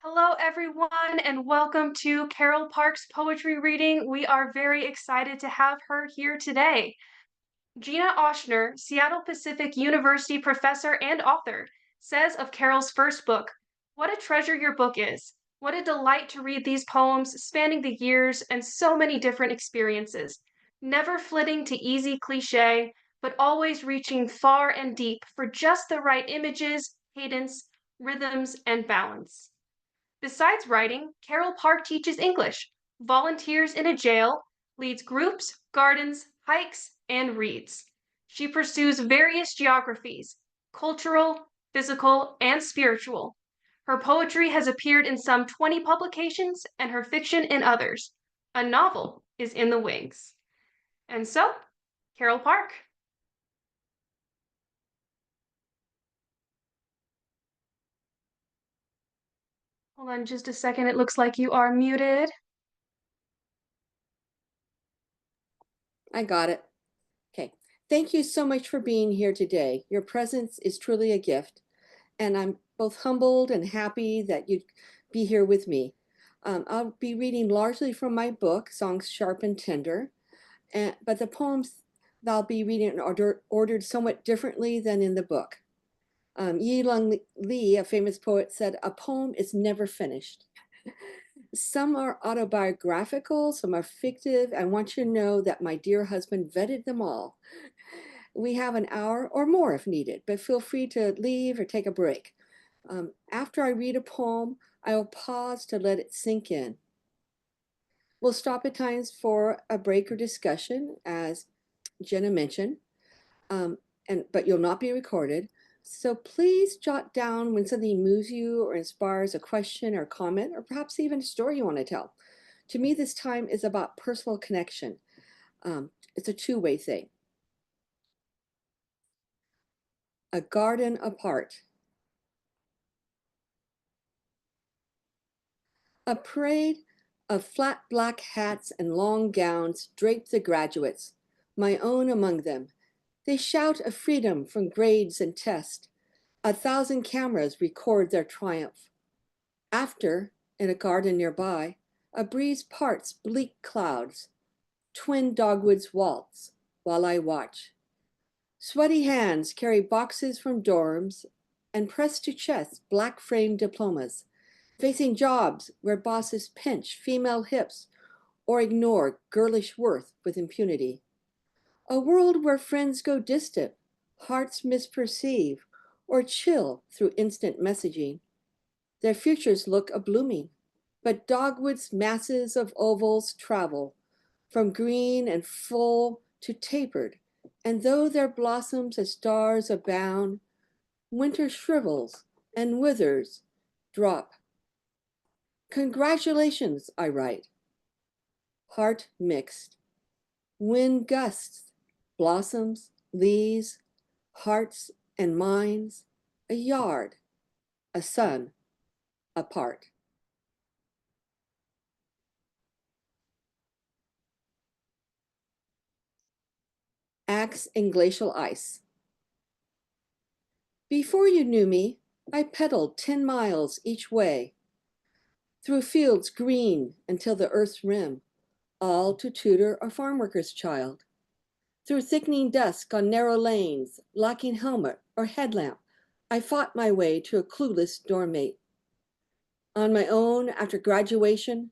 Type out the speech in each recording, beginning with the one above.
Hello, everyone, and welcome to Carol Park's poetry reading. We are very excited to have her here today. Gina Oshner, Seattle Pacific University professor and author, says of Carol's first book, "What a treasure your book is. What a delight to read these poems spanning the years and so many different experiences, never flitting to easy cliche, but always reaching far and deep for just the right images, cadence, rhythms, and balance." Besides writing, Carol Park teaches English, volunteers in a jail, leads groups, gardens, hikes, and reads. She pursues various geographies cultural, physical, and spiritual. Her poetry has appeared in some 20 publications and her fiction in others. A novel is in the wings. And so, Carol Park. Hold on just a second. It looks like you are muted. I got it. Okay. Thank you so much for being here today. Your presence is truly a gift, and I'm both humbled and happy that you'd be here with me. I'll be reading largely from my book, Songs Sharp and Tender, but the poems that I'll be reading are ordered somewhat differently than in the book. Yi Lung Lee, a famous poet, said, "A poem is never finished." Some are autobiographical, some are fictive. I want you to know that my dear husband vetted them all. We have an hour or more if needed, but feel free to leave or take a break. After I read a poem, I will pause to let it sink in. We'll stop at times for a break or discussion, as Jenna mentioned, um, but you'll not be recorded. So please jot down when something moves you or inspires a question or comment, or perhaps even a story you want to tell. To me, this time is about personal connection. It's a two-way thing. A garden apart. A parade of flat black hats and long gowns drape the graduates, my own among them. They shout of freedom from grades and tests. 1,000 cameras record their triumph. After, in a garden nearby, a breeze parts bleak clouds. Twin dogwoods waltz while I watch. Sweaty hands carry boxes from dorms and press to chest black framed diplomas, facing jobs where bosses pinch female hips or ignore girlish worth with impunity. A world where friends go distant, hearts misperceive, or chill through instant messaging. Their futures look a blooming, but dogwood's masses of ovals travel from green and full to tapered, and though their blossoms as stars abound, winter shrivels and withers, drop. Congratulations, I write. Heart mixed. Wind gusts, blossoms, leaves, hearts and minds, a yard, a sun apart. Axe in glacial ice. Before you knew me, I pedaled 10 miles each way, through fields green until the earth's rim, all to tutor a farm worker's child. Through thickening dusk on narrow lanes, lacking helmet or headlamp, I fought my way to a clueless dorm mate. On my own, after graduation,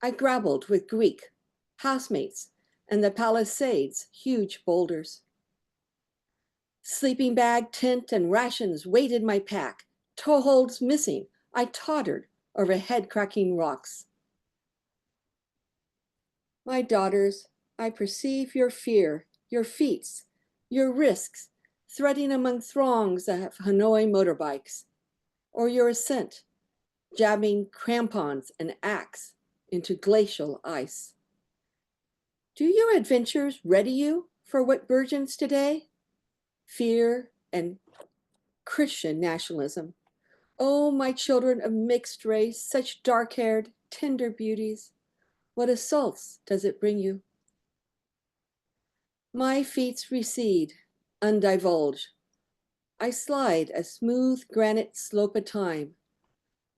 I grappled with Greek, housemates, and the Palisades' huge boulders. Sleeping bag, tent, and rations weighted my pack. Toeholds missing, I tottered over head-cracking rocks. My daughters, I perceive your fear, your feats, your risks, threading among throngs of Hanoi motorbikes, or your ascent, jabbing crampons and axe into glacial ice. Do your adventures ready you for what burgeons today? Fear and Christian nationalism. Oh, my children of mixed race, such dark-haired, tender beauties, what assaults does it bring you? My feet recede, undivulge. I slide a smooth granite slope at a time.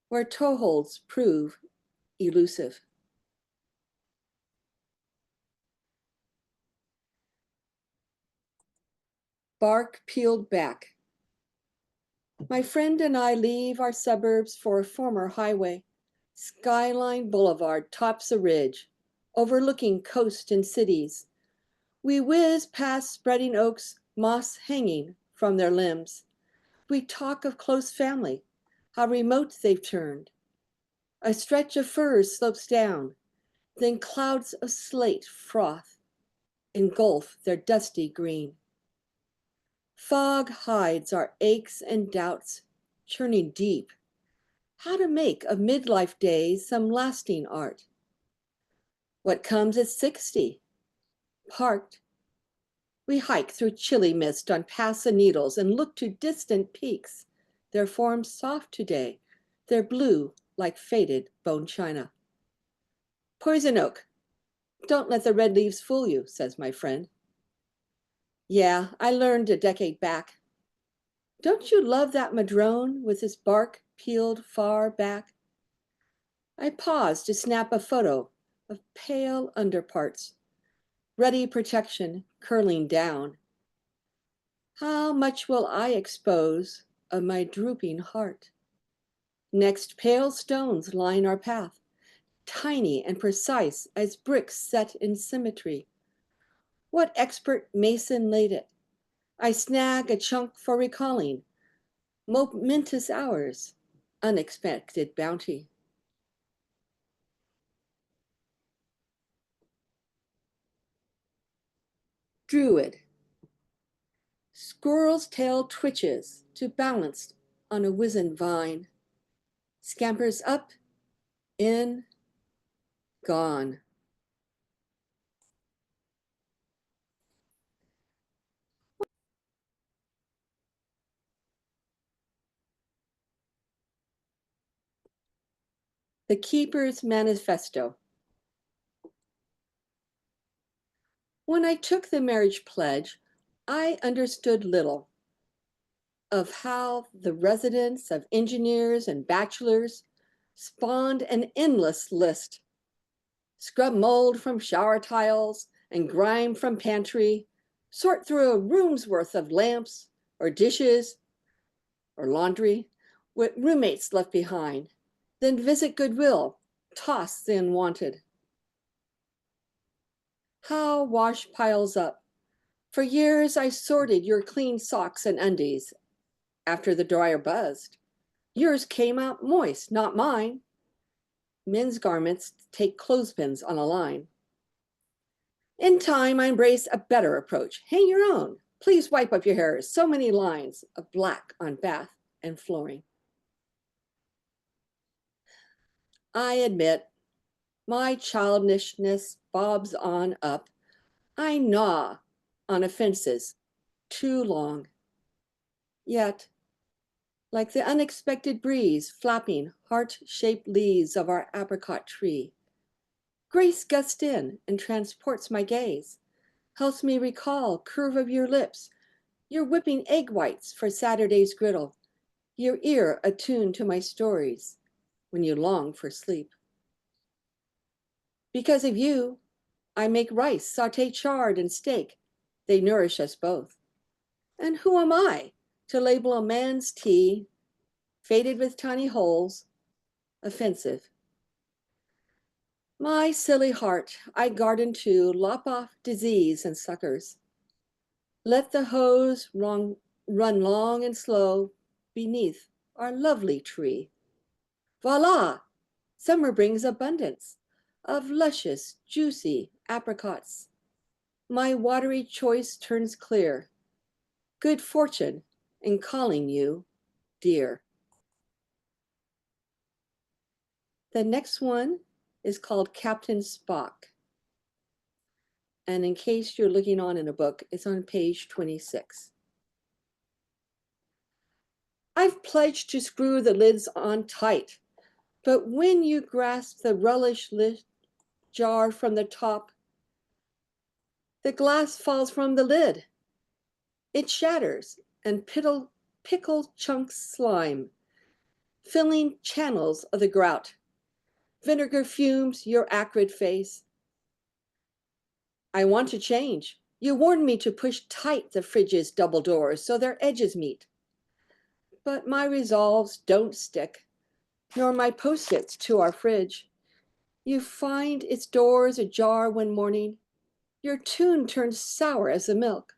where toeholds prove elusive. Bark peeled back. My friend and I leave our suburbs for a former highway. Skyline Boulevard tops a ridge, overlooking coast and cities. We whiz past spreading oaks, moss hanging from their limbs. We talk of close family, how remote they've turned. A stretch of firs slopes down, then clouds of slate froth, engulf their dusty green. Fog hides our aches and doubts, churning deep. How to make of midlife days some lasting art. What comes at 60? Parked. We hike through chilly mist on paths of needles and look to distant peaks, their forms soft today, their blue like faded bone china. Poison oak, don't let the red leaves fool you, says my friend. Yeah, I learned a decade back. Don't you love that madrone with its bark peeled far back? I pause to snap a photo of pale underparts, ruddy protection curling down. How much will I expose of my drooping heart? Next, pale stones line our path, tiny and precise as bricks set in symmetry. What expert mason laid it? I snag a chunk for recalling momentous hours, unexpected bounty. Druid. Squirrel's tail twitches to balance on a wizened vine. Scampers up, in, gone. The Keeper's Manifesto. When I took the marriage pledge, I understood little of how the residence of engineers and bachelors spawned an endless list. Scrub mold from shower tiles and grime from pantry, sort through a room's worth of lamps or dishes or laundry, with roommates left behind, then visit Goodwill, toss the unwanted. How wash piles up. For years I sorted your clean socks and undies. After the dryer buzzed, yours came out moist, not mine. Men's garments take clothespins on a line. In time, I embrace a better approach. Hang your own. Please wipe up your hair. So many lines of black on bath and flooring. I admit my childishness bobs on up. I gnaw on offenses too long. Yet, like the unexpected breeze flapping heart-shaped leaves of our apricot tree, grace gusts in and transports my gaze, helps me recall curve of your lips, your whipping egg whites for Saturday's griddle, your ear attuned to my stories when you long for sleep. Because of you, I make rice, sauté chard, and steak. They nourish us both. And who am I to label a man's tea, faded with tiny holes, offensive? My silly heart, I garden too, lop off disease and suckers. Let the hose run long and slow beneath our lovely tree. Voila! Summer brings abundance of luscious, juicy apricots. My watery choice turns clear. Good fortune in calling you dear. The next one is called Captain Spock. And in case you're looking on in a book, it's on page 26. I've pledged to screw the lids on tight, but when you grasp the relish jar from the top, the glass falls from the lid. It shatters and pickle chunks slime, filling channels of the grout. Vinegar fumes your acrid face. I want to change. You warned me to push tight the fridge's double doors so their edges meet. But my resolves don't stick, nor my post-its to our fridge. You find its doors ajar one morning. Your tune turns sour as the milk.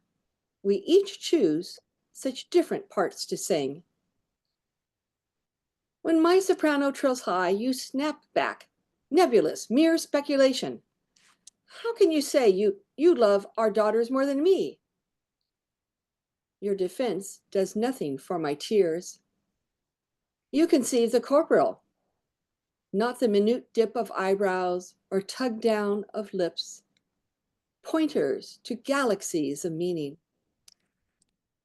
We each choose such different parts to sing. When my soprano trills high, you snap back. Nebulous, mere speculation. How can you say you love our daughters more than me? Your defense does nothing for my tears. You conceive the corporal, not the minute dip of eyebrows or tug down of lips, pointers to galaxies of meaning.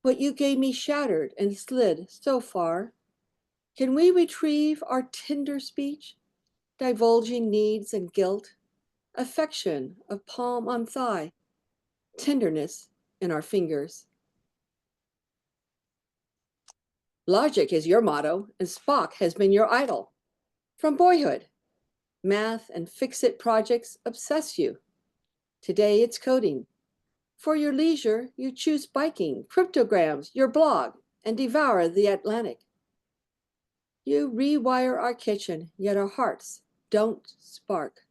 What you gave me shattered and slid so far. Can we retrieve our tender speech, divulging needs and guilt, affection of palm on thigh, tenderness in our fingers? Logic is your motto, and Spock has been your idol. From boyhood, math and fix-it projects obsess you. Today it's coding. For your leisure, you choose biking, cryptograms, your blog, and devour the Atlantic. You rewire our kitchen, yet our hearts don't spark.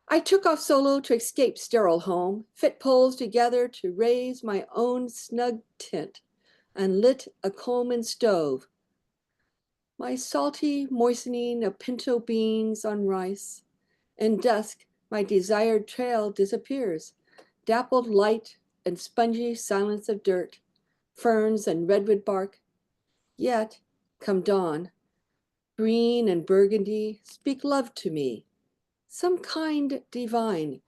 I took off solo to escape sterile home, fit poles together to raise my own snug tent, and lit a Coleman stove. My salty moistening of pinto beans on rice. In dusk, my desired trail disappears, dappled light and spongy silence of dirt, ferns and redwood bark. Yet, come dawn, green and burgundy speak love to me, some kind divine,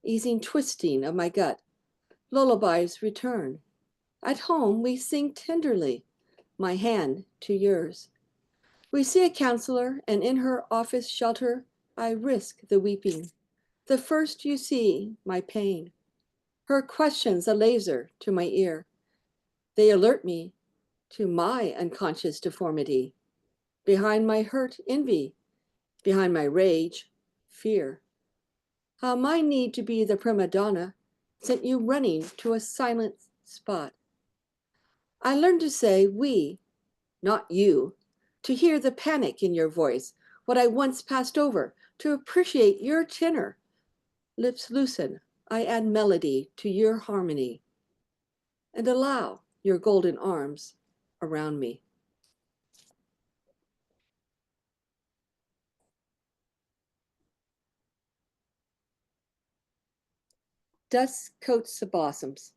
easing twisting of my gut. Lullabies return. At home we sing tenderly, my hand to yours. We see a counselor, and in her office shelter I risk the weeping. The first you see, my pain. Her questions a laser to my ear. They alert me to my unconscious deformity. Behind my hurt, envy. Behind my rage, fear. How my need to be the prima donna sent you running to a silent spot. I learned to say we, not you, to hear the panic in your voice, what I once passed over, to appreciate your tenor. Lips loosen, I add melody to your harmony, and allow your golden arms around me. Dusk coats the blossoms.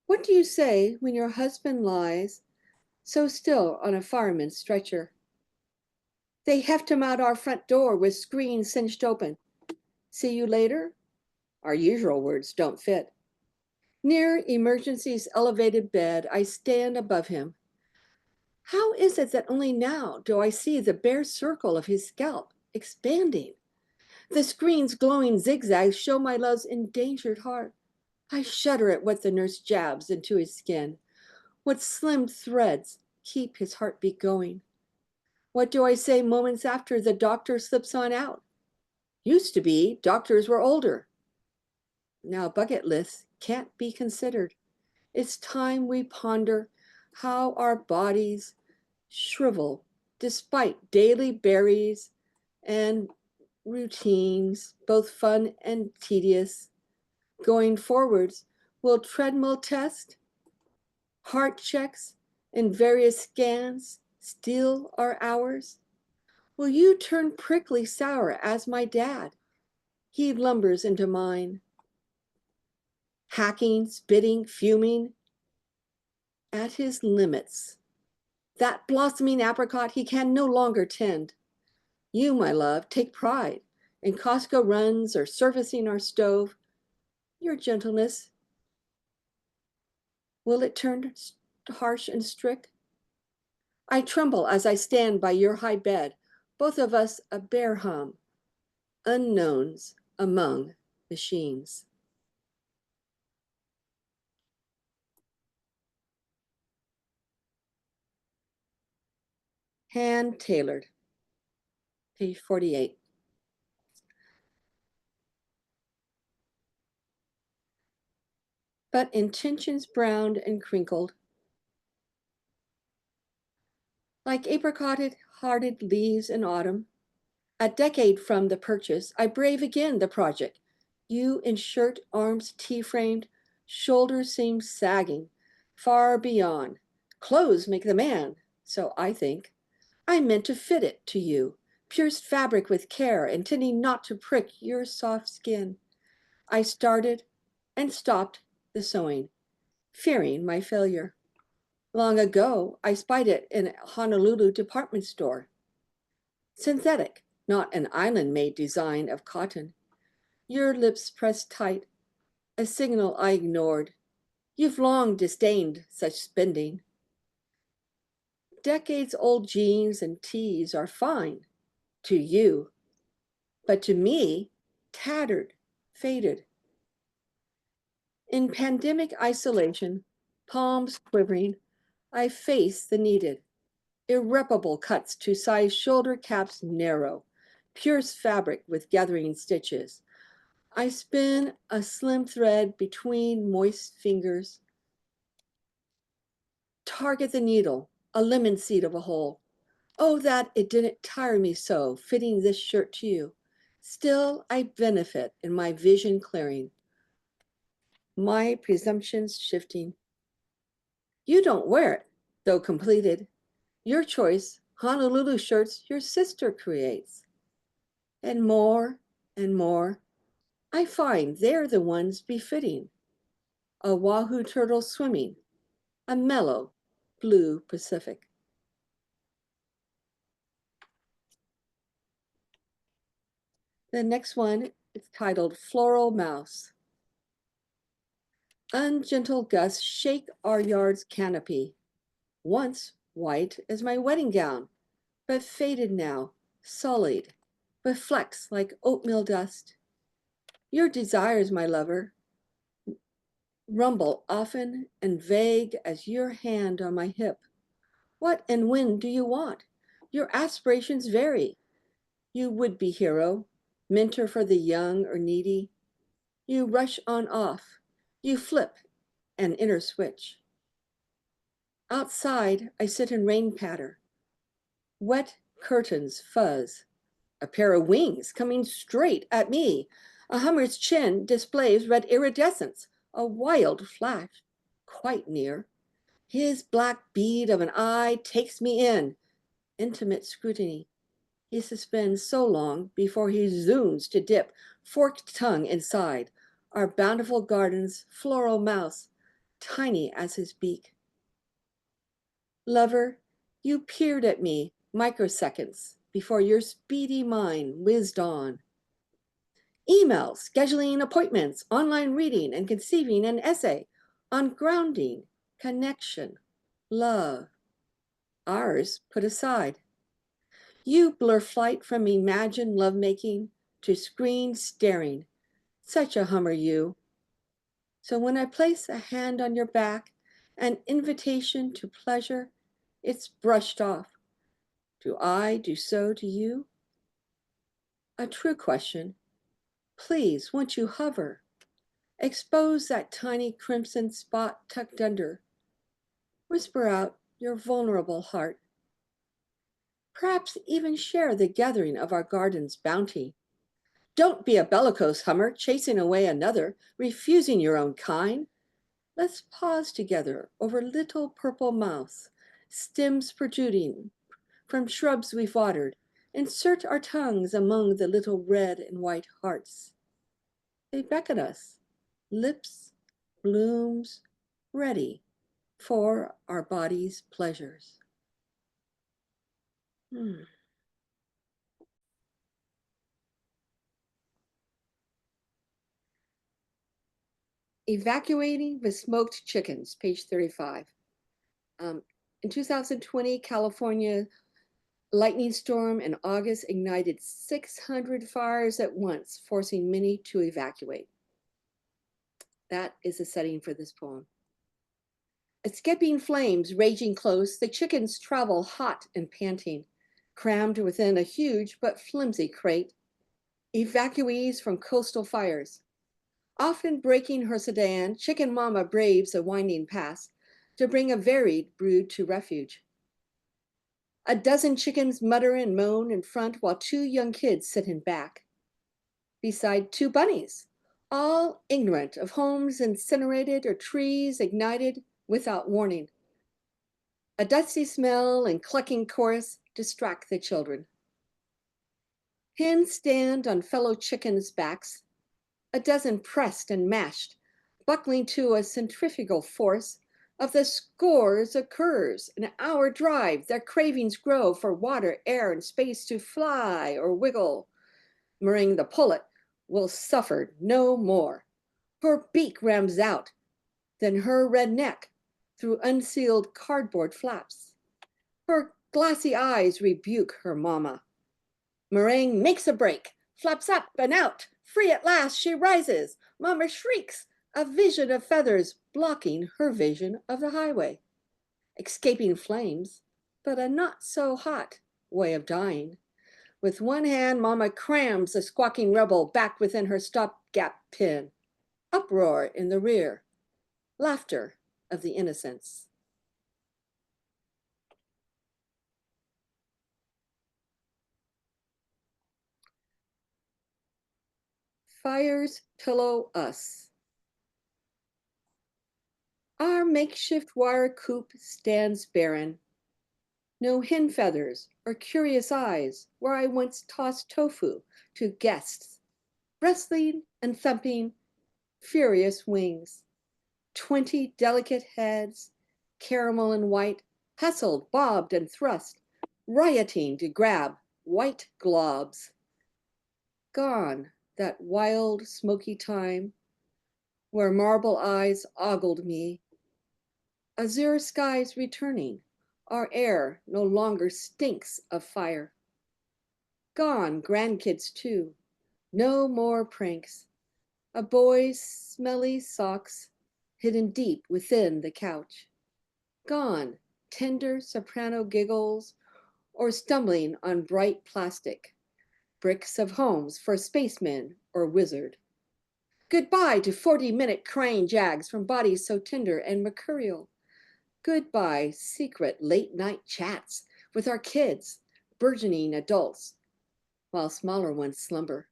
What do you say when your husband lies so still on a fireman's stretcher? They heft him out our front door with screens cinched open. See you later? Our usual words don't fit. Near emergency's elevated bed, I stand above him. How is it that only now do I see the bare circle of his scalp expanding? The screen's glowing zigzags show my love's endangered heart. I shudder at what the nurse jabs into his skin. What slim threads keep his heartbeat going? What do I say moments after the doctor slips on out? Used to be, doctors were older. Now bucket lists can't be considered. It's time we ponder how our bodies shrivel despite daily berries and routines, both fun and tedious. Going forwards, will treadmill test, heart checks, and various scans steal our hours? Will you turn prickly sour as my dad? He lumbers into mine, hacking, spitting, fuming at his limits. That blossoming apricot he can no longer tend. You, my love, take pride in Costco runs or surfacing our stove. Your gentleness, will it turn harsh and strict? I tremble as I stand by your high bed, both of us a bare hum, unknowns among machines. hand-tailored. Page 48. But intentions browned and crinkled, like apricot-hearted leaves in autumn. A decade from the purchase, I brave again the project. You in shirt, arms tea-framed, shoulders seem sagging, far beyond. Clothes make the man, so I think. I meant to fit it to you, pierced fabric with care, intending not to prick your soft skin. I started and stopped the sewing, fearing my failure. Long ago, I spied it in a Honolulu department store. Synthetic, not an island-made design of cotton. Your lips pressed tight, a signal I ignored. You've long disdained such spending. Decades-old jeans and tees are fine to you, but to me, tattered, faded. In pandemic isolation, palms quivering, I face the needed. Irreparable cuts to size shoulder caps narrow, pierce fabric with gathering stitches. I spin a slim thread between moist fingers. Target the needle, a lemon seed of a hole. Oh, that it didn't tire me so, fitting this shirt to you. Still, I benefit in my vision clearing, my presumptions shifting. You don't wear it, though completed. Your choice, Honolulu shirts your sister creates. And more, I find they're the ones befitting. A wahoo turtle swimming, a mellow blue Pacific. The next one is titled Floral Mouse. Ungentle gusts shake our yard's canopy, once white as my wedding gown, but faded now, sullied, with flecks like oatmeal dust. Your desires, my lover, rumble often and vague as your hand on my hip. What and when do you want? Your aspirations vary. You would-be hero, mentor for the young or needy. You rush on off. You flip an inner switch. Outside, I sit and rain patter. Wet curtains fuzz. A pair of wings coming straight at me. A hummer's chin displays red iridescence. A wild flash, quite near. His black bead of an eye takes me in. Intimate scrutiny. He suspends so long before he zooms to dip forked tongue inside. Our bountiful garden's floral mouse, tiny as his beak. Lover, you peered at me microseconds before your speedy mind whizzed on. Email, scheduling appointments, online reading, and conceiving an essay on grounding, connection, love. Ours put aside. You blur flight from imagined lovemaking to screen staring. Such a hummer, you. So when I place a hand on your back, an invitation to pleasure, it's brushed off. Do I do so to you? A true question. Please, won't you hover? Expose that tiny crimson spot tucked under. Whisper out your vulnerable heart. Perhaps even share the gathering of our garden's bounty. Don't be a bellicose hummer, chasing away another, refusing your own kind. Let's pause together over little purple mouths, stems protruding from shrubs we've watered. Insert our tongues among the little red and white hearts. They beckon us, lips, blooms, ready for our body's pleasures. Evacuating the smoked chickens, page 35. In 2020, California lightning storm in August ignited 600 fires at once, forcing many to evacuate. That is the setting for this poem. Escaping flames raging close, the chickens travel hot and panting, crammed within a huge but flimsy crate. Evacuees from coastal fires. Often breaking her sedan, Chicken Mama braves a winding pass to bring a varied brood to refuge. A dozen chickens mutter and moan in front while two young kids sit in back, beside two bunnies, all ignorant of homes incinerated or trees ignited without warning. A dusty smell and clucking chorus distract the children. Hens stand on fellow chickens' backs, a dozen pressed and mashed, buckling to a centrifugal force of the scores of curs. An hour drive, their cravings grow for water, air, and space to fly or wiggle. Meringue the pullet will suffer no more. Her beak rams out, then her red neck through unsealed cardboard flaps. Her glassy eyes rebuke her mama. Meringue makes a break, flaps up and out. Free at last, she rises. Mama shrieks, a vision of feathers blocking her vision of the highway. Escaping flames, but a not so hot way of dying. With one hand, Mama crams the squawking rebel back within her stopgap pin. Uproar in the rear. Laughter of the innocents. Fires pillow us. Our makeshift wire coop stands barren. No hen feathers or curious eyes where I once tossed tofu to guests. Wrestling and thumping, furious wings. 20 delicate heads, caramel and white, hustled, bobbed, and thrust, rioting to grab white globs. Gone that wild, smoky time where marble eyes ogled me. Azure skies returning, our air no longer stinks of fire. Gone grandkids too, no more pranks. A boy's smelly socks hidden deep within the couch. Gone tender soprano giggles or stumbling on bright plastic, bricks of homes for spacemen or wizard. Goodbye to 40-minute crying jags from bodies so tender and mercurial. Goodbye secret late-night chats with our kids, burgeoning adults, while smaller ones slumber.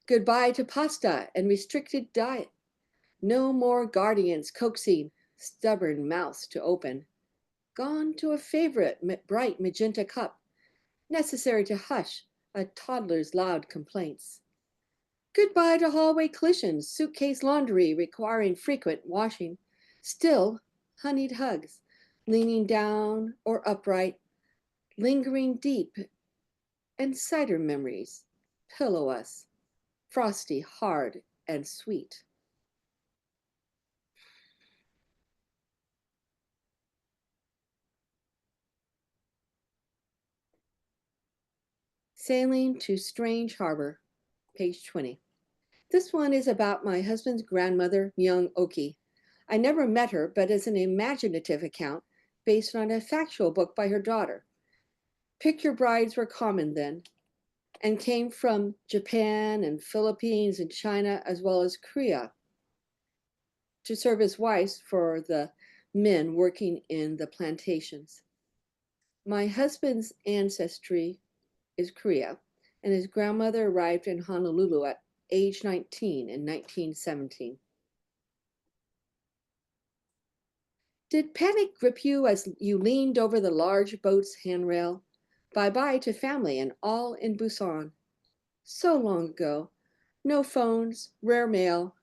Goodbye to pasta and restricted diet. No more guardians coaxing stubborn mouths to open. Gone to a favorite bright magenta cup, necessary to hush a toddler's loud complaints. Goodbye to hallway collisions, suitcase laundry requiring frequent washing. Still, honeyed hugs, leaning down or upright, lingering deep, and cider memories pillow us, frosty, hard, and sweet. Sailing to Strange Harbor, page 20. This one is about my husband's grandmother, Myung Oki. I never met her, but it's an imaginative account based on a factual book by her daughter. Picture brides were common then and came from Japan and Philippines and China as well as Korea to serve as wives for the men working in the plantations. My husband's ancestry is Korea, and his grandmother arrived in Honolulu at age 19 in 1917. Did panic grip you as you leaned over the large boat's handrail? Bye-bye to family and all in Busan. So long ago. No phones, rare mail.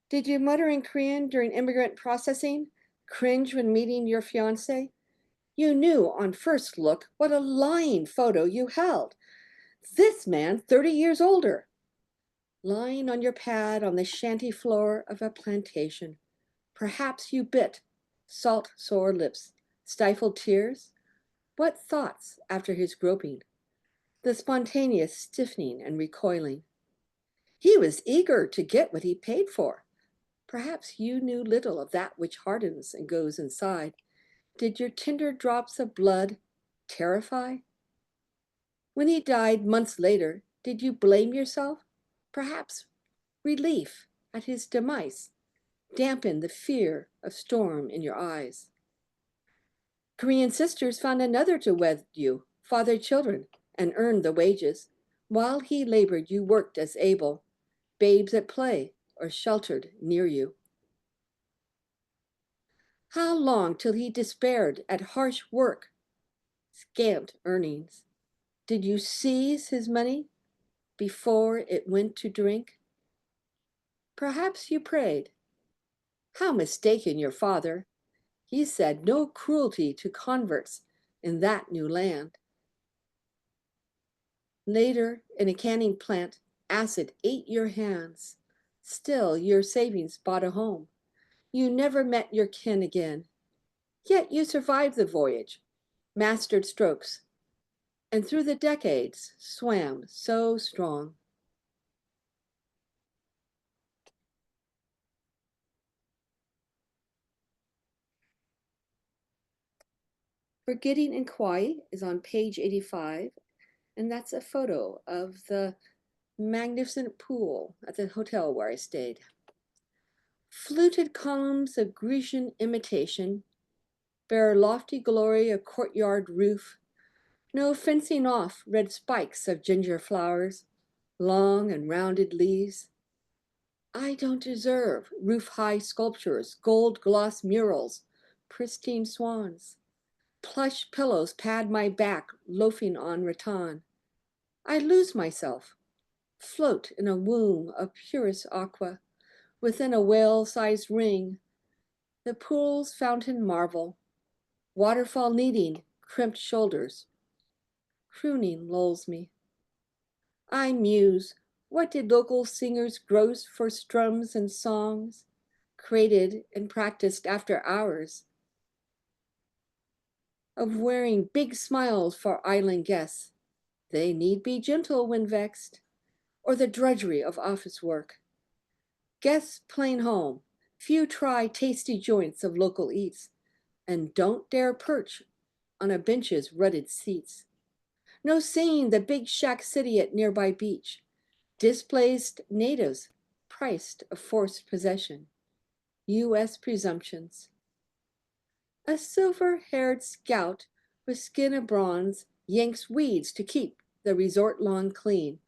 Did you mutter in Korean during immigrant processing? Cringe when meeting your fiancé? You knew on first look what a lying photo you held. This man 30 years older. Lying on your pad on the shanty floor of a plantation. Perhaps you bit salt sore lips, stifled tears. What thoughts after his groping? The spontaneous stiffening and recoiling. He was eager to get what he paid for. Perhaps you knew little of that which hardens and goes inside. Did your tender drops of blood terrify? When he died months later, did you blame yourself? Perhaps relief at his demise dampened the fear of storm in your eyes. Korean sisters found another to wed you, fathered children, and earned the wages. While he labored, you worked as able, babes at play or sheltered near you. How long till he despaired at harsh work, scant earnings? Did you seize his money before it went to drink? Perhaps you prayed. How mistaken your father! He said no cruelty to converts in that new land. Later, in a canning plant, acid ate your hands. Still, your savings bought a home. You never met your kin again. Yet you survived the voyage, mastered strokes, and through the decades swam so strong. Forgetting in Kauai is on page 85, and that's a photo of the magnificent pool at the hotel where I stayed. Fluted columns of Grecian imitation bear lofty glory a courtyard roof, no fencing off red spikes of ginger flowers, long and rounded leaves. I don't deserve roof-high sculptures, gold gloss murals, pristine swans. Plush pillows pad my back, loafing on rattan. I lose myself, float in a womb of purest aqua, within a whale-sized ring, the pool's fountain marvel, waterfall kneading crimped shoulders. Crooning lulls me. I muse, what did local singers gross for strums and songs, created and practiced after hours, of wearing big smiles for island guests. They need be gentle when vexed, or the drudgery of office work. Guests plain home, few try tasty joints of local eats, and don't dare perch on a bench's rutted seats. No seeing the big shack city at nearby beach, displaced natives priced a forced possession. U.S. presumptions. A silver-haired scout with skin of bronze yanks weeds to keep the resort lawn clean.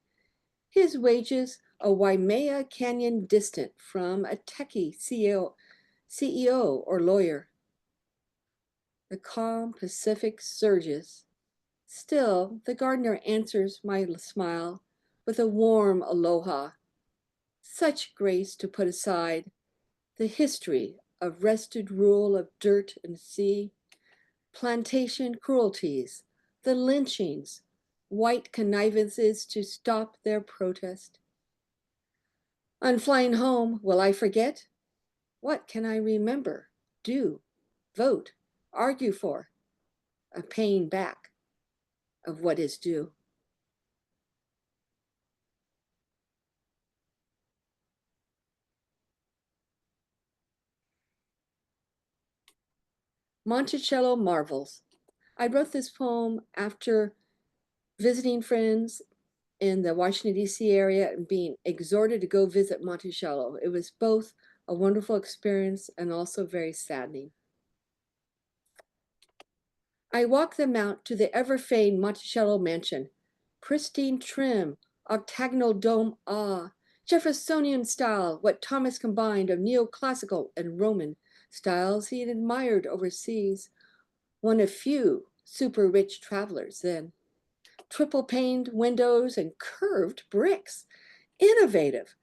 His wages a Waimea Canyon distant from a techie CEO or lawyer. The calm Pacific surges. Still, the gardener answers my smile with a warm aloha. Such grace to put aside the history of wrested rule of dirt and sea, plantation cruelties, the lynchings, white connivances to stop their protest. On flying home, will I forget? What can I remember, do, vote, argue for? A paying back of what is due. Monticello Marvels. I wrote this poem after visiting friends in the Washington, D.C. area and being exhorted to go visit Monticello. It was both a wonderful experience and also very saddening. I walked the mount to the ever-famed Monticello mansion. Pristine trim, octagonal dome Jeffersonian style, what Thomas combined of neoclassical and Roman styles he had admired overseas. One of few super rich travelers then. Triple paned windows and curved bricks. Innovative.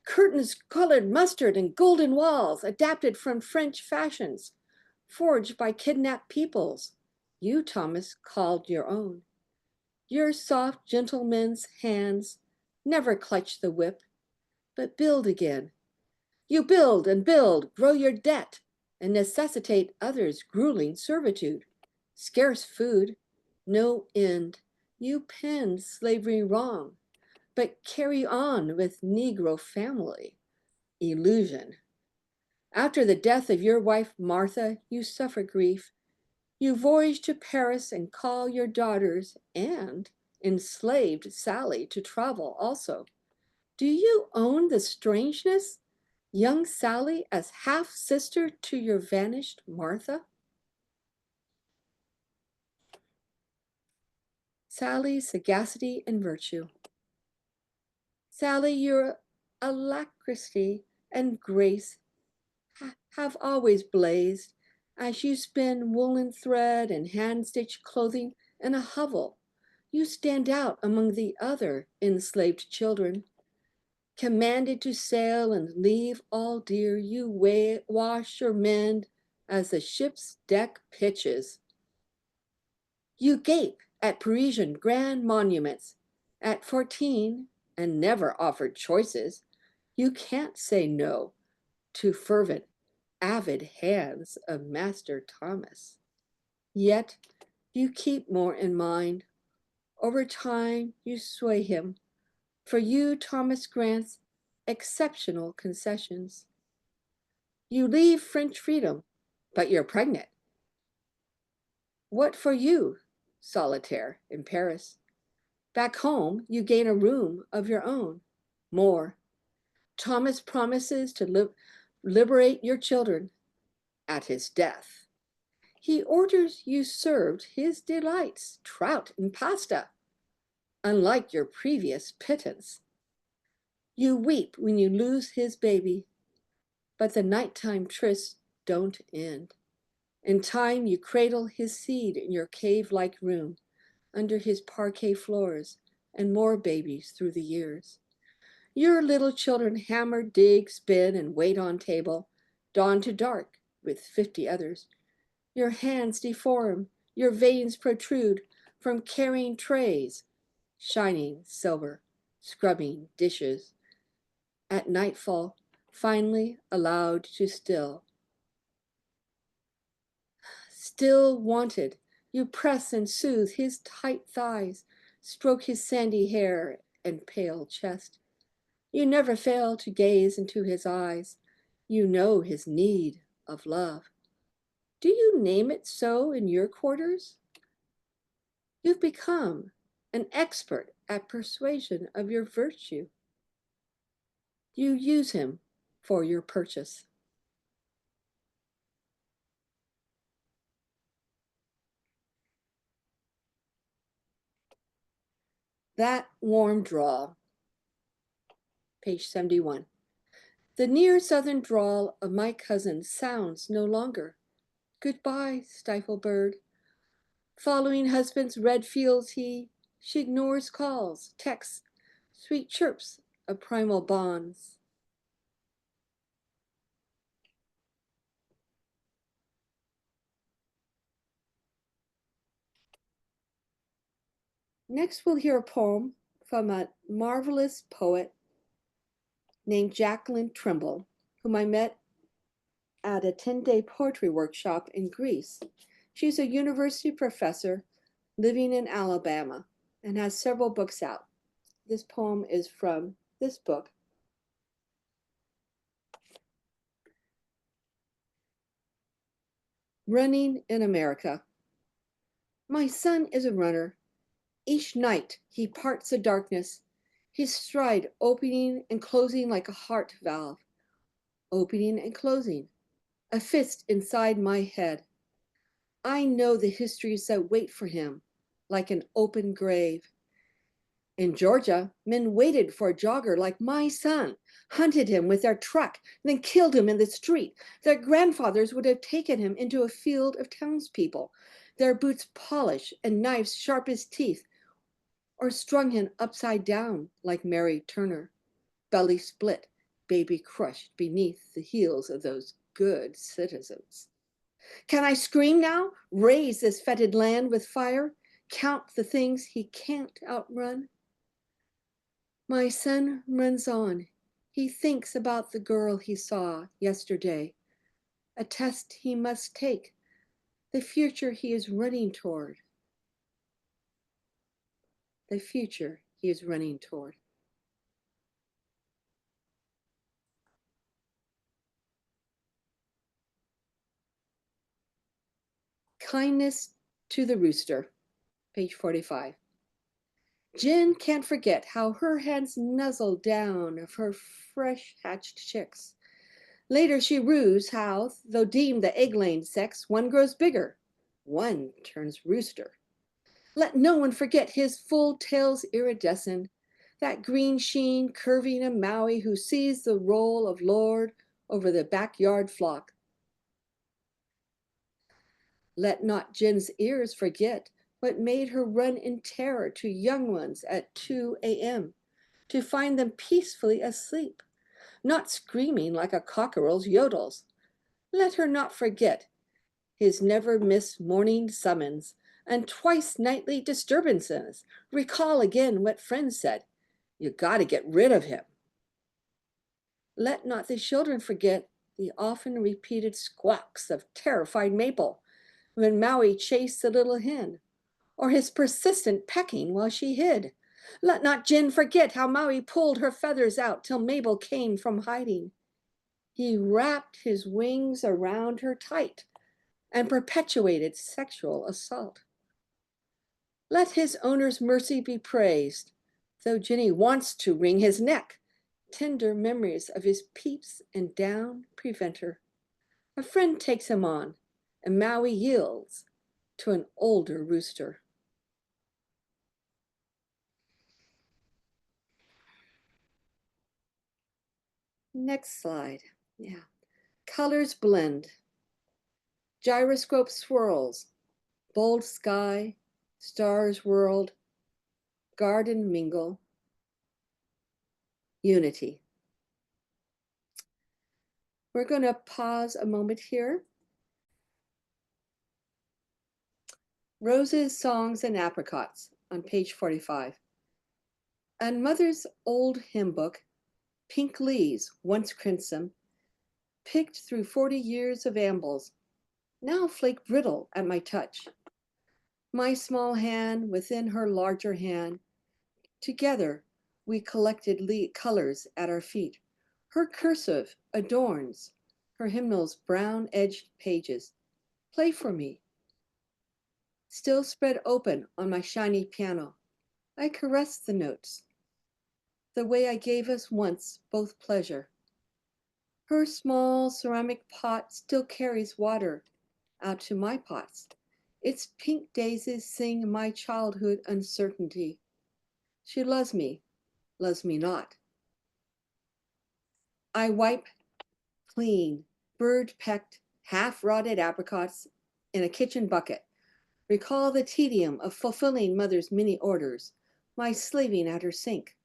Curtains colored mustard and golden walls, adapted from French fashions, forged by kidnapped peoples. You, Thomas, called your own. Your soft gentleman's hands never clutch the whip, but build again. You build and build, grow your debt, and necessitate others' grueling servitude. Scarce food, no end. You penned slavery wrong, but carry on with Negro family. Illusion. After the death of your wife Martha, you suffer grief. You voyage to Paris and call your daughters and enslaved Sally to travel also. Do you own the strangeness, young Sally, as half sister to your vanished Martha? Sally's sagacity and virtue. Sally, your alacrity and grace have always blazed as you spin woolen thread and hand-stitched clothing in a hovel. You stand out among the other enslaved children. Commanded to sail and leave all dear, you wash or mend as the ship's deck pitches. You gape at Parisian grand monuments. At 14, and never offered choices, you can't say no to fervent, avid hands of Master Thomas. Yet you keep more in mind. Over time, you sway him. For you, Thomas grants exceptional concessions. You leave French freedom, but you're pregnant. What for you, solitaire in Paris? Back home, you gain a room of your own. More. Thomas promises to liberate your children at his death. He orders you served his delights, trout and pasta, unlike your previous pittance. You weep when you lose his baby, but the nighttime trysts don't end. In time, you cradle his seed in your cave-like room, under his parquet floors, and more babies through the years. Your little children hammer, dig, spin, and wait on table, dawn to dark, with 50 others. Your hands deform, your veins protrude from carrying trays, shining silver, scrubbing dishes. At nightfall, finally allowed to still. Still wanted, you press and soothe his tight thighs, stroke his sandy hair and pale chest. You never fail to gaze into his eyes. You know his need of love. Do you name it so in your quarters? You've become an expert at persuasion of your virtue. You use him for your purchase. That warm drawl, page 71. The near southern drawl of my cousin sounds no longer. Goodbye, stifle bird. Following husband's red fields she ignores calls, texts, sweet chirps of primal bonds. Next, we'll hear a poem from a marvelous poet named Jacqueline Trimble, whom I met at a 10-day poetry workshop in Greece. She's a university professor living in Alabama and has several books out. This poem is from this book. Running in America. My son is a runner. Each night he parts the darkness, his stride opening and closing like a heart valve, opening and closing, a fist inside my head. I know the histories that wait for him, like an open grave. In Georgia, men waited for a jogger like my son, hunted him with their truck, then killed him in the street. Their grandfathers would have taken him into a field of townspeople, their boots polished and knives sharp as teeth, or strung him upside down like Mary Turner, belly split, baby crushed beneath the heels of those good citizens. Can I scream now? Raise this fetid land with fire? Count the things he can't outrun? My son runs on. He thinks about the girl he saw yesterday, a test he must take, the future he is running toward. The future he is running toward. Kindness to the rooster, page 45. Jen can't forget how her hands nuzzle down of her fresh hatched chicks. Later she rues how, though deemed the egg-laying sex, one grows bigger, one turns rooster. Let no one forget his full tail's iridescent, that green sheen curving a Maui who sees the role of lord over the backyard flock. Let not Jen's ears forget what made her run in terror to young ones at 2 a.m. to find them peacefully asleep, not screaming like a cockerel's yodels. Let her not forget his never missed morning summons and twice nightly disturbances. Recall again what friends said, you gotta get rid of him. Let not the children forget the often repeated squawks of terrified Maple when Maui chased the little hen, or his persistent pecking while she hid. Let not Jen forget how Maui pulled her feathers out till Mabel came from hiding. He wrapped his wings around her tight and perpetuated sexual assault. Let his owner's mercy be praised, though Jenny wants to wring his neck. Tender memories of his peeps and down prevent her. A friend takes him on, and Maui yields to an older rooster. Next slide. Yeah. Colors blend. Gyroscope swirls. Bold sky, stars whirled, garden mingle, unity. We're going to pause a moment here. Roses, Songs, and Apricots on page 45. And Mother's old hymn book, pink leaves, once crimson, picked through 40 years of ambles, now flake brittle at my touch. My small hand within her larger hand, together we collected colors at our feet. Her cursive adorns her hymnal's brown-edged pages. Play for me. Still spread open on my shiny piano, I caress the notes, the way I gave us once both pleasure. Her small ceramic pot still carries water out to my pots. Its pink daisies sing my childhood uncertainty. She loves me not. I wipe clean, bird-pecked, half-rotted apricots in a kitchen bucket. Recall the tedium of fulfilling Mother's many orders, my slaving at her sink.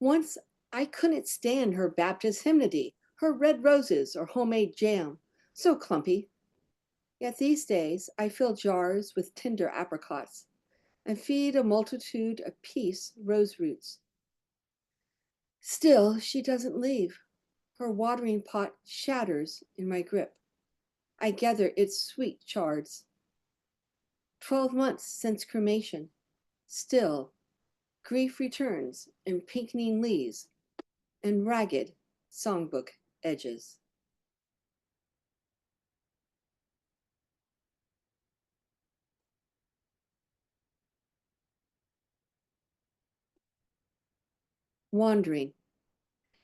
Once I couldn't stand her Baptist hymnody, her red roses or homemade jam, so clumpy. Yet these days I fill jars with tender apricots and feed a multitude of peace rose roots. Still, she doesn't leave. Her watering pot shatters in my grip. I gather its sweet chards. 12 months since cremation. Still, grief returns in pinkening leaves and ragged songbook edges. Wandering.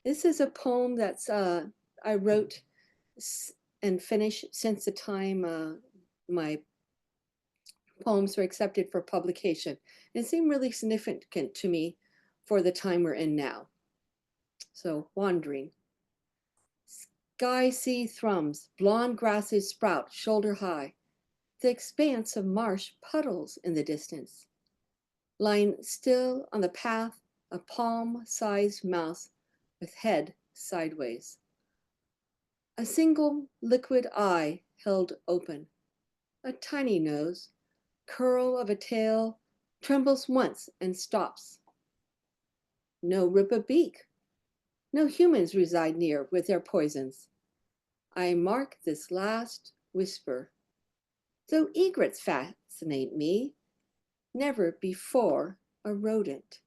This is a poem that's I wrote and finished since the time my poems were accepted for publication. And it seemed really significant to me for the time we're in now. So, wandering. Sky sea thrums, blonde grasses sprout shoulder high. The expanse of marsh puddles in the distance. Lying still on the path, a palm-sized mouse with head sideways. A single liquid eye held open. A tiny nose, curl of a tail, trembles once and stops. No rip of beak. No humans reside near with their poisons. I mark this last whisper. Though egrets fascinate me, never before a rodent.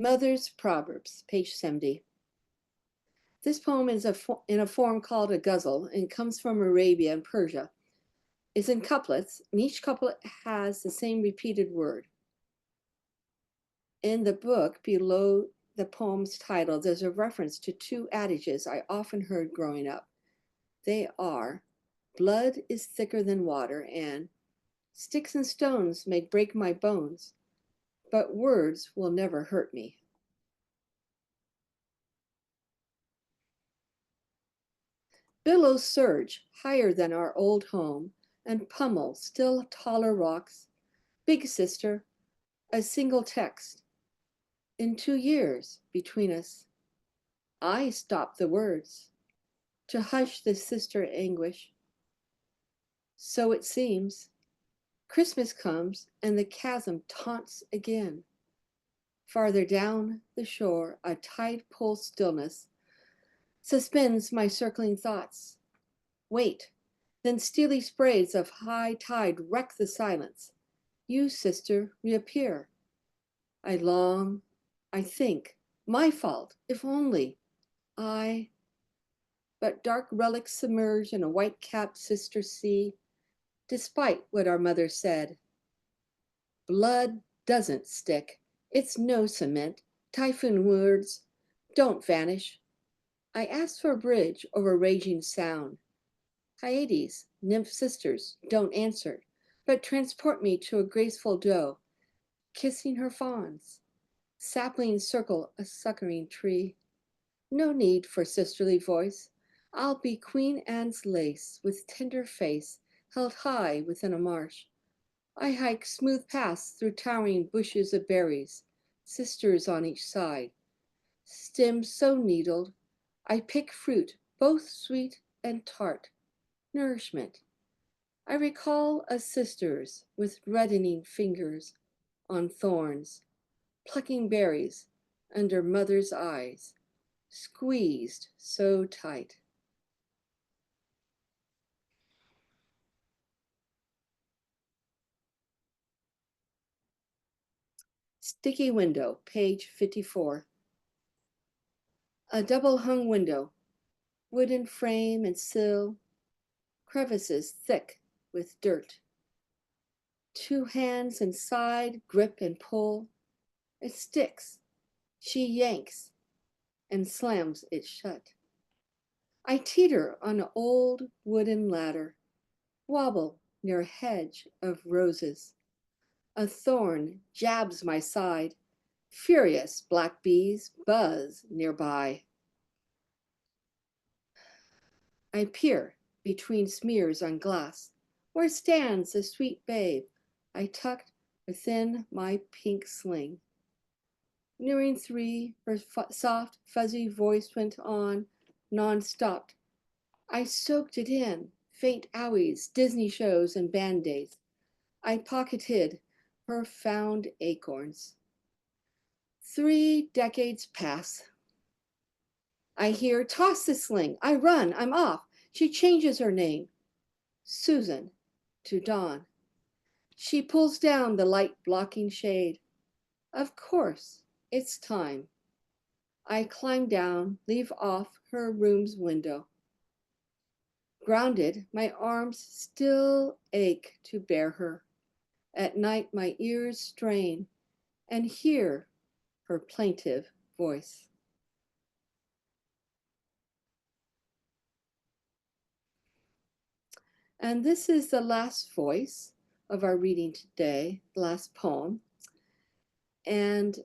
Mother's Proverbs, page 70. This poem is in a form called a ghazal and comes from Arabia and Persia. It's in couplets, and each couplet has the same repeated word. In the book, below the poem's title, there's a reference to two adages I often heard growing up. They are, blood is thicker than water, and sticks and stones may break my bones, but words will never hurt me. Billows surge higher than our old home and pummel still taller rocks. Big sister, a single text. In 2 years between us, I stop the words to hush the sister anguish. So it seems, Christmas comes and the chasm taunts again. Farther down the shore, a tide pool stillness suspends my circling thoughts. Wait, then steely sprays of high tide wreck the silence. You, sister, reappear. I long, I think, my fault, if only but dark relics submerge in a white-capped sister sea, despite what our mother said. Blood doesn't stick. It's no cement. Typhoon words don't vanish. I asked for a bridge over raging sound. Hyades, nymph sisters, don't answer, but transport me to a graceful doe, kissing her fawns. Saplings circle a succoring tree. No need for sisterly voice. I'll be Queen Anne's lace with tender face held high within a marsh. I hike smooth paths through towering bushes of berries, sisters on each side. Stems so needled, I pick fruit both sweet and tart. Nourishment. I recall us sisters with reddening fingers on thorns, plucking berries under mother's eyes, squeezed so tight. Sticky window, page 54. A double hung window, wooden frame and sill, crevices thick with dirt. Two hands inside grip and pull. It sticks. She yanks and slams it shut. I teeter on an old wooden ladder, wobble near a hedge of roses. A thorn jabs my side. Furious black bees buzz nearby. I peer between smears on glass. Where stands the sweet babe I tucked within my pink sling? Nearing 3, her soft, fuzzy voice went on, non-stopped. I soaked it in, faint owies, Disney shows, and band-aids. I pocketed her found acorns. 3 decades pass. I hear, toss the sling. I run, I'm off. She changes her name. Susan to Dawn. She pulls down the light blocking shade. Of course, it's time. I climb down, leave off her room's window. Grounded, my arms still ache to bear her. At night, my ears strain and hear her plaintive voice. And this is the last voice of our reading today, the last poem. And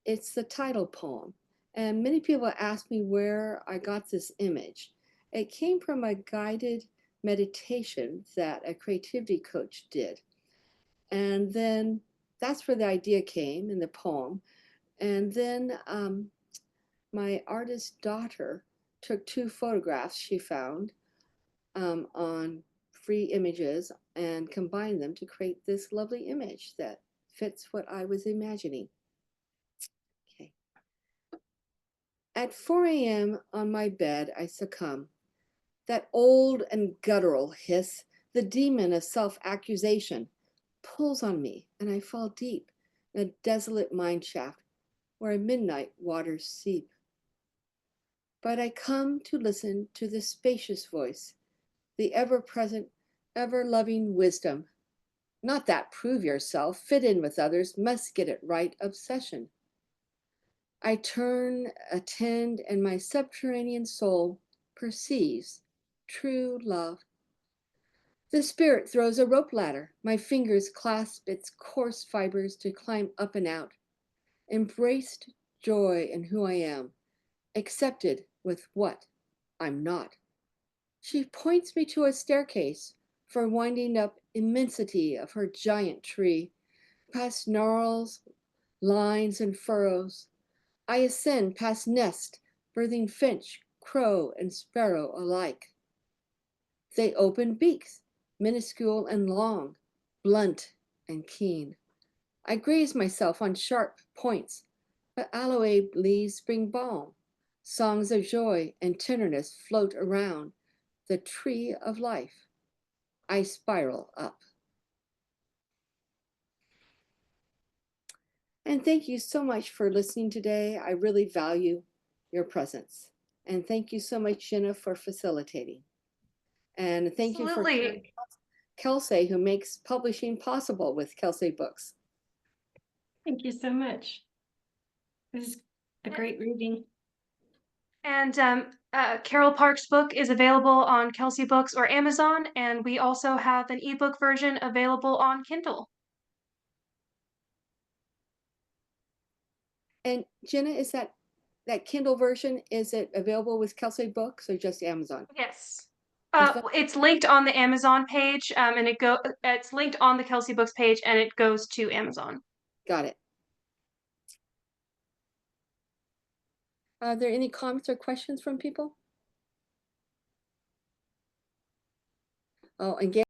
it's the title poem. And many people ask me where I got this image. It came from a guided meditation that a creativity coach did. And then that's where the idea came in the poem. And then my artist daughter took 2 photographs she found on free images and combined them to create this lovely image that fits what I was imagining. Okay. At 4 a.m. on my bed, I succumb. That old and guttural hiss, the demon of self-accusation, pulls on me and I fall deep in a desolate mine shaft. where midnight waters seep. But I come to listen to the spacious voice, the ever-present, ever-loving wisdom. Not that prove yourself, fit in with others, must get it right obsession. I turn, attend, and my subterranean soul perceives true love. The spirit throws a rope ladder. My fingers clasp its coarse fibers to climb up and out. Embraced joy in who I am, accepted with what I'm not. She points me to a staircase for winding up immensity of her giant tree, past gnarls, lines, and furrows. I ascend past nest, birthing finch, crow, and sparrow alike. They open beaks, minuscule and long, blunt and keen. I graze myself on sharp points, but aloe leaves bring balm. Songs of joy and tenderness float around the tree of life. I spiral up. And thank you so much for listening today. I really value your presence. And thank you so much, Jenna, for facilitating. And thank you for Absolutely. Kelsay, who makes publishing possible with Kelsay Books. Thank you so much. It was a great reading. And Carol Park's book is available on Kelsay Books or Amazon, and we also have an ebook version available on Kindle. And Jenna, is that Kindle version, is it available with Kelsay Books or just Amazon? Yes. As well? It's linked on the Amazon page, and it's linked on the Kelsay Books page, and it goes to Amazon. Got it. Are there any comments or questions from people? Oh, and